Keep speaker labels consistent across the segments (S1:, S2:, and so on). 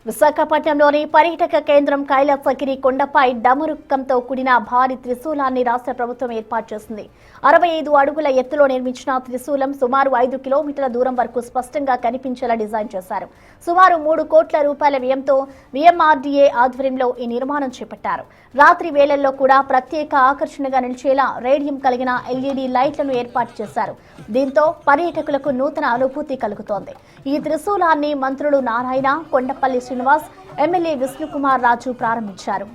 S1: విశాఖపట్నంలోని పర్యాటక కేంద్రం కైలాసగిరి కొండపై డమరుకంతో కూడిన భారీ త్రిశూలాన్ని రాష్ట్ర ప్రభుత్వం ఏర్పాటు చేసింది. 65 అడుగుల ఎత్తులో నిర్మించిన త్రిశూలం సుమారు 5 కిలోమీటర్ల దూరం వరకు స్పష్టంగా కనిపించేలా డిజైన్ చేశారు. సుమారు 3 కోట్ల రూపాయల వ్యయంతో విఎంఆర్డీఏ ఆధ్వర్యంలో ఈ నిర్మాణం చేపట్టారు. రాత్రి వేళల్లో కూడా ప్రత్యేక ఆకర్షణగా నిలిచేలా రేడియం కలిగిన ఎల్ఈడీ లైట్లను ఏర్పాటు చేశారు. దీంతో పర్యాటకులకు నూతన అనుభూతి కలుగుతోంది. ఈ త్రిశూలాన్ని మంత్రులు నారాయణ, కొండపల్లి శ్రీనివాస్, ఎమ్మెల్యే విష్ణుకుమార్ రాజు ప్రారంభించారు.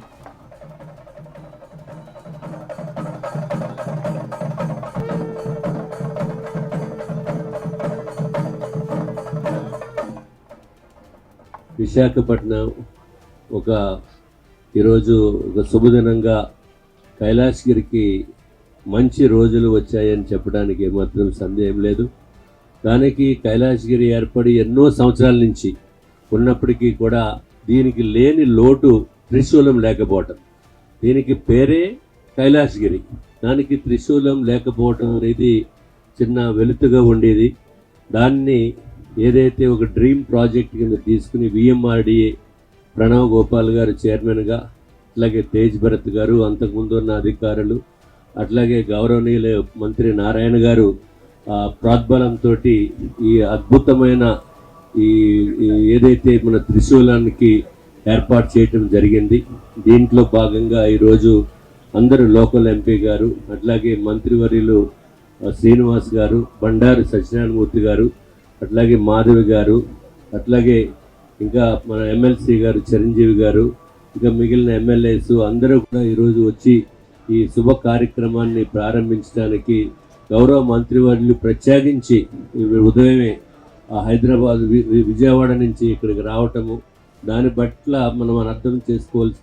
S2: విశాఖపట్నం ఈరోజు ఒక శుభదినంగా కైలాసగిరికి మంచి రోజులు వచ్చాయని చెప్పడానికి ఏమాత్రం సందేహం లేదు. దానికి కైలాసగిరి ఏర్పడి ఎన్నో సంవత్సరాల నుంచి ఉన్నప్పటికీ కూడా దీనికి లేని లోటు త్రిశూలం లేకపోవటం. దీనికి పేరే కైలాసగిరి. దానికి త్రిశూలం లేకపోవటం అనేది చిన్న వెలుతుగా ఉండేది. దాన్ని ఏదైతే ఒక డ్రీమ్ ప్రాజెక్ట్ కింద తీసుకుని విఎంఆర్డీఏ ప్రణవ్ గోపాల్ గారు చైర్మన్గా, అట్లాగే తేజ్ భరత్ గారు, అంతకుముందు ఉన్న అధికారులు, అట్లాగే గౌరవనీయుల మంత్రి నారాయణ గారు ప్రోద్బలంతో ఈ అద్భుతమైన ఈ ఏదైతే మన త్రిశూలానికి ఏర్పాటు చేయటం జరిగింది. దీంట్లో భాగంగా ఈరోజు అందరూ లోకల్ ఎంపీ గారు, అట్లాగే మంత్రివర్యులు శ్రీనివాస్ గారు, బండారు సత్యనారాయణమూర్తి గారు, అట్లాగే మాధవి గారు, అట్లాగే ఇంకా మన ఎమ్మెల్సీ గారు చిరంజీవి గారు, ఇంకా మిగిలిన ఎమ్మెల్యేస్ అందరూ కూడా ఈరోజు వచ్చి ఈ శుభ కార్యక్రమాన్ని ప్రారంభించడానికి గౌరవ మంత్రివర్యులు ప్రత్యేకించి ఉదయమే హైదరాబాద్ విజయవాడ నుంచి ఇక్కడికి రావటము, దాని పట్ల మనం అర్థం చేసుకోవాల్సి